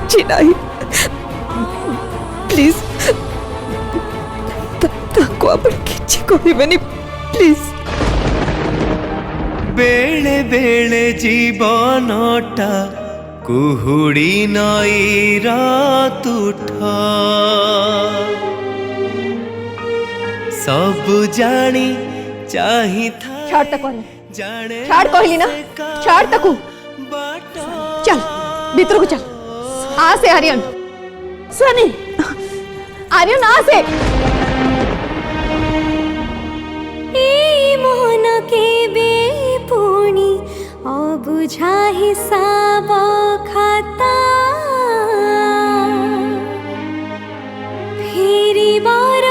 किछि नाही प्लीज ताको आपण किछि कहबेनी प्लीज बेले बेले जीवनटा कुहुड़ी नई रात उठा सब जानी चाही था छाड़ तक छाड़ कहली ना छाड़ तक चल भीतर को चल आ से आर्यन सनी आर्यन आ से मोहन के बेपुणी अबुझा हिसाब खाता फेरी बार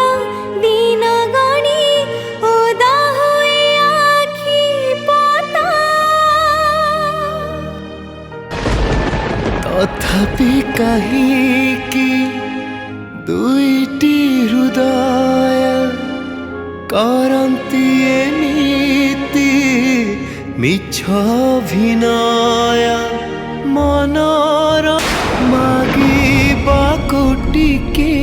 दिन गणी उदा हुए आखी पता तथापि कहीं की दुईटी हृदय करंती एमिति मिछ अभिनय मनर मागिबा कोटिके